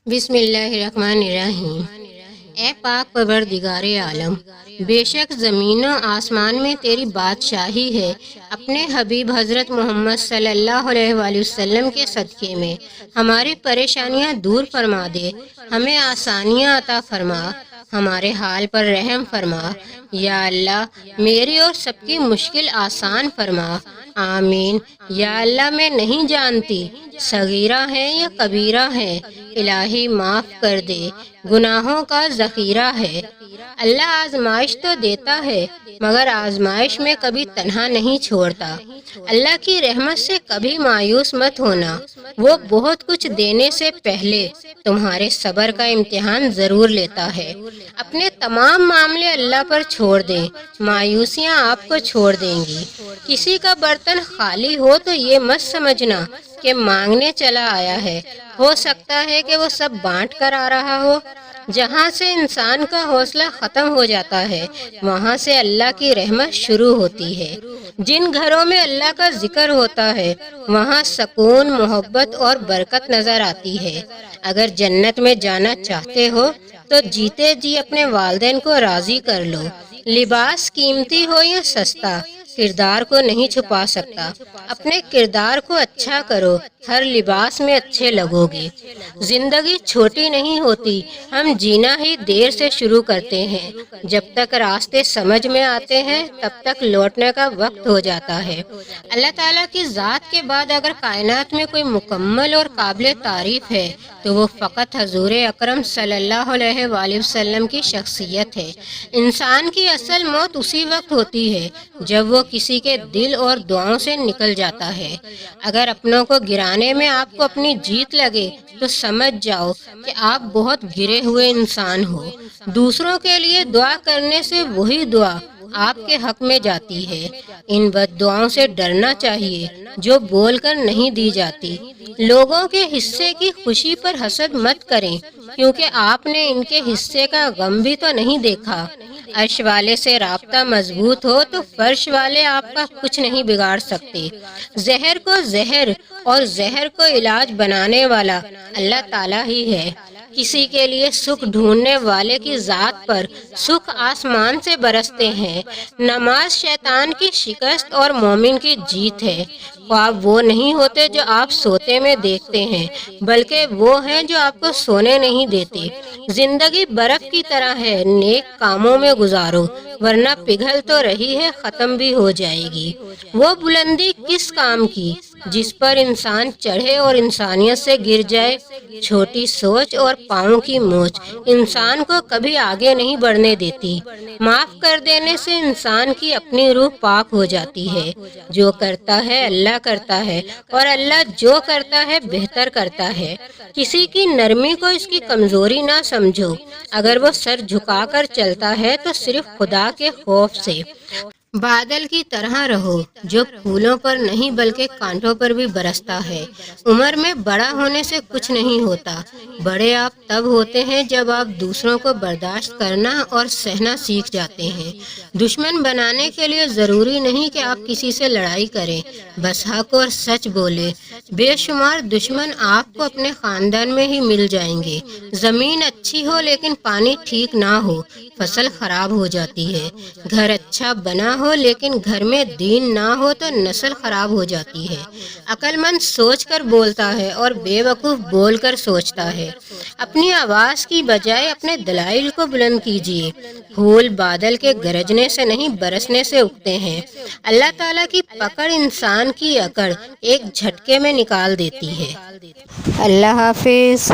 بسم اللہ الرحمن الرحیم۔ اے پاک پروردگار عالم، بے شک زمین و آسمان میں تیری بادشاہی ہے۔ اپنے حبیب حضرت محمد صلی اللہ علیہ وآلہ وسلم کے صدقے میں ہماری پریشانیاں دور فرما دے، ہمیں آسانیاں عطا فرما، ہمارے حال پر رحم فرما۔ یا اللہ میری اور سب کی مشکل آسان فرما، آمین۔ یا اللہ میں نہیں جانتی صغیرہ ہے یا کبیرہ ہے، الہی معاف کر دے، گناہوں کا ذخیرہ ہے۔ اللہ آزمائش تو دیتا ہے مگر آزمائش میں کبھی تنہا نہیں چھوڑتا۔ اللہ کی رحمت سے کبھی مایوس مت ہونا، وہ بہت کچھ دینے سے پہلے تمہارے صبر کا امتحان ضرور لیتا ہے۔ اپنے تمام معاملے اللہ پر چھوڑ دیں، مایوسیاں آپ کو چھوڑ دیں گی۔ کسی کا برتن خالی ہو تو یہ مت سمجھنا کہ مانگنے چلا آیا ہے، ہو سکتا ہے کہ وہ سب بانٹ کر آ رہا ہو۔ جہاں سے انسان کا حوصلہ ختم ہو جاتا ہے وہاں سے اللہ کی رحمت شروع ہوتی ہے۔ جن گھروں میں اللہ کا ذکر ہوتا ہے وہاں سکون، محبت اور برکت نظر آتی ہے۔ اگر جنت میں جانا چاہتے ہو تو جیتے جی اپنے والدین کو راضی کر لو۔ لباس قیمتی ہو یا سستا، کردار کو نہیں چھپا سکتا۔ اپنے کردار کو اچھا کرو، ہر لباس میں اچھے لگو گے۔ زندگی چھوٹی نہیں ہوتی، ہم جینا ہی دیر سے شروع کرتے ہیں۔ جب تک راستے سمجھ میں آتے ہیں تب تک لوٹنے کا وقت ہو جاتا ہے۔ اللہ تعالیٰ کی ذات کے بعد اگر کائنات میں کوئی مکمل اور قابل تعریف ہے تو وہ فقط حضور اکرم صلی اللہ علیہ وآلہ وسلم کی شخصیت ہے۔ انسان کی اصل موت اسی وقت ہوتی ہے جب وہ کسی کے دل اور دعاؤں سے نکل جاتا ہے۔ اگر اپنوں کو گرانے میں آپ کو اپنی جیت لگے تو سمجھ جاؤ کہ آپ بہت گرے ہوئے انسان ہو۔ دوسروں کے لیے دعا کرنے سے وہی دعا آپ کے حق میں جاتی ہے۔ ان بد دعاؤں سے ڈرنا چاہیے جو بول کر نہیں دی جاتی۔ لوگوں کے حصے کی خوشی پر حسد مت کریں کیونکہ آپ نے ان کے حصے کا غم بھی تو نہیں دیکھا۔ عرش والے سے رابطہ مضبوط ہو تو فرش والے آپ کا کچھ نہیں بگاڑ سکتے۔ زہر کو زہر اور زہر کو علاج بنانے والا اللہ تعالیٰ ہی ہے۔ کسی کے لیے سکھ ڈھونڈنے والے کی ذات پر سکھ آسمان سے برستے ہیں۔ نماز شیطان کی شکست اور مومن کی جیت ہے۔ خواب وہ نہیں ہوتے جو آپ سوتے میں دیکھتے ہیں بلکہ وہ ہیں جو آپ کو سونے نہیں دیتے۔ زندگی برف کی طرح ہے، نیک کاموں میں گزارو ورنہ پگھل تو رہی ہے، ختم بھی ہو جائے گی۔ وہ بلندی کس کام کی جس پر انسان چڑھے اور انسانیت سے گر جائے۔ چھوٹی سوچ اور پاؤں کی موچ انسان کو کبھی آگے نہیں بڑھنے دیتی۔ معاف کر دینے سے انسان کی اپنی روح پاک ہو جاتی ہے۔ جو کرتا ہے اللہ کرتا ہے اور اللہ جو کرتا ہے بہتر کرتا ہے۔ کسی کی نرمی کو اس کی کمزوری نہ سمجھو، اگر وہ سر جھکا کر چلتا ہے تو صرف خدا کے خوف سے۔ بادل کی طرح رہو جو پھولوں پر نہیں بلکہ کانٹوں پر بھی برستا ہے۔ عمر میں بڑا ہونے سے کچھ نہیں ہوتا، بڑے آپ تب ہوتے ہیں جب آپ دوسروں کو برداشت کرنا اور سہنا سیکھ جاتے ہیں۔ دشمن بنانے کے لیے ضروری نہیں کہ آپ کسی سے لڑائی کریں، بس حق اور سچ بولیں۔ بے شمار دشمن آپ کو اپنے خاندان میں ہی مل جائیں گے۔ زمین اچھی ہو لیکن پانی ٹھیک نہ ہو فصل خراب ہو جاتی ہے۔ گھر اچھا بنا ہو لیکن گھر میں دین نہ ہو تو نسل خراب ہو جاتی ہے۔ عقل مند سوچ کر بولتا ہے اور بے وقوف بول کر سوچتا ہے۔ اپنی آواز کی بجائے اپنے دلائل کو بلند کیجیے۔ پھول بادل کے گرجنے سے نہیں برسنے سے اگتے ہیں۔ اللہ تعالیٰ کی پکڑ انسان کی اکڑ ایک جھٹکے میں نکال دیتی ہے۔ اللہ حافظ۔